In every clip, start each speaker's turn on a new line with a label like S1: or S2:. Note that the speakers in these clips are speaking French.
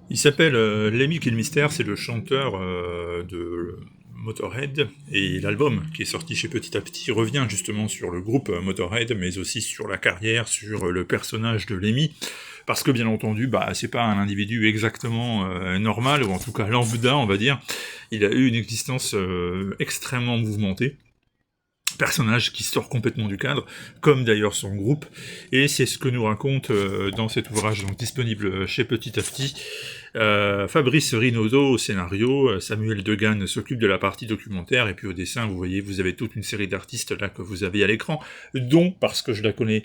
S1: Il s'appelle Lemmy Kilmister, c'est le chanteur de Motorhead, et l'album qui est sorti chez Petit à Petit revient justement sur le groupe Motorhead, mais aussi sur la carrière, sur le personnage de Lemmy, parce que bien entendu, c'est pas un individu exactement normal, ou en tout cas lambda, on va dire. Il a eu une existence extrêmement mouvementée, personnage qui sort complètement du cadre, comme d'ailleurs son groupe, et c'est ce que nous raconte dans cet ouvrage donc disponible chez Petit à Petit. Fabrice Rinodo au scénario, Samuel Degan s'occupe de la partie documentaire, et puis au dessin, vous voyez, vous avez toute une série d'artistes là que vous avez à l'écran, dont, parce que je la connais,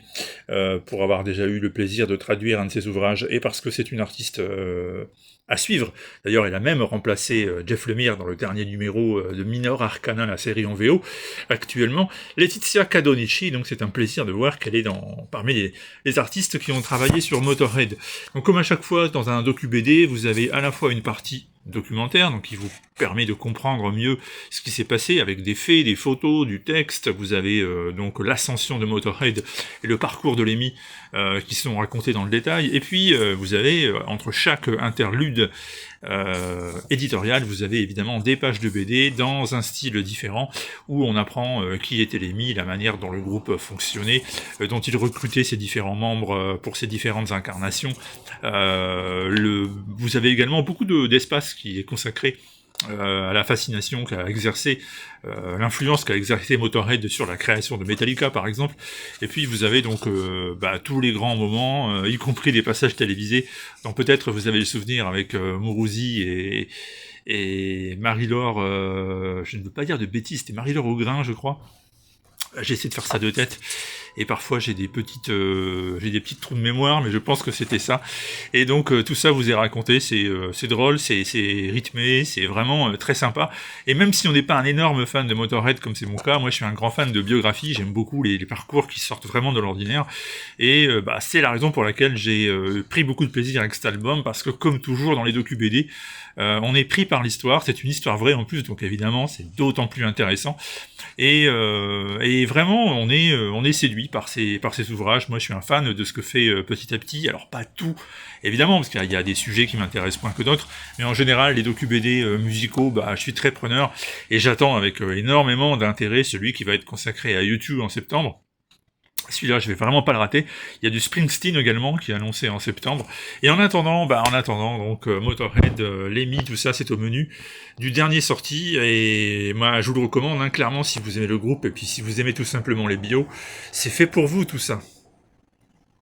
S1: pour avoir déjà eu le plaisir de traduire un de ses ouvrages, et parce que c'est une artiste à suivre. D'ailleurs, elle a même remplacé Jeff Lemire dans le dernier numéro de Minor Arcana, la série en VO, actuellement. Laetitia Cadonici, donc c'est un plaisir de voir qu'elle est parmi les artistes qui ont travaillé sur Motorhead. Donc comme à chaque fois dans un docu-BD, vous avez à la fois une partie documentaire, donc qui vous permet de comprendre mieux ce qui s'est passé avec des faits, des photos, du texte. Vous avez donc l'ascension de Motorhead et le parcours de Lemmy qui sont racontés dans le détail. Et puis vous avez entre chaque interlude éditorial, vous avez évidemment des pages de BD dans un style différent où on apprend qui était Lemmy, la manière dont le groupe fonctionnait, dont il recrutait ses différents membres pour ses différentes incarnations. Vous avez également beaucoup d'espace qui est consacré à la fascination qu'a exercé, l'influence qu'a exercé Motorhead sur la création de Metallica par exemple, et puis vous avez donc tous les grands moments, y compris des passages télévisés, dont peut-être vous avez le souvenir avec Mourouzi et Marie-Laure, je ne veux pas dire de bêtises, c'était Marie-Laure Augrain je crois. J'essaie de faire ça de tête, et parfois j'ai des petites trous de mémoire, mais je pense que c'était ça. Et donc tout ça vous est raconté, c'est drôle, c'est rythmé, c'est vraiment très sympa. Et même si on n'est pas un énorme fan de Motorhead comme c'est mon cas, moi je suis un grand fan de biographie, j'aime beaucoup les parcours qui sortent vraiment de l'ordinaire. Et c'est la raison pour laquelle j'ai pris beaucoup de plaisir avec cet album, parce que comme toujours dans les docu-BD, on est pris par l'histoire, c'est une histoire vraie en plus, donc évidemment c'est d'autant plus intéressant. Et vraiment, on est séduit par ces ouvrages. Moi, je suis un fan de ce que fait Petit à Petit. Alors, pas tout, évidemment, parce qu'il y a des sujets qui m'intéressent moins que d'autres. Mais en général, les docu-BD musicaux, je suis très preneur. Et j'attends avec énormément d'intérêt celui qui va être consacré à YouTube en septembre. Celui-là, je vais vraiment pas le rater. Il y a du Springsteen également qui est annoncé en septembre. Et en attendant, donc Motorhead, Lemmy, tout ça, c'est au menu du dernier sorti. Et moi, je vous le recommande, clairement, si vous aimez le groupe et puis si vous aimez tout simplement les bios, c'est fait pour vous tout ça.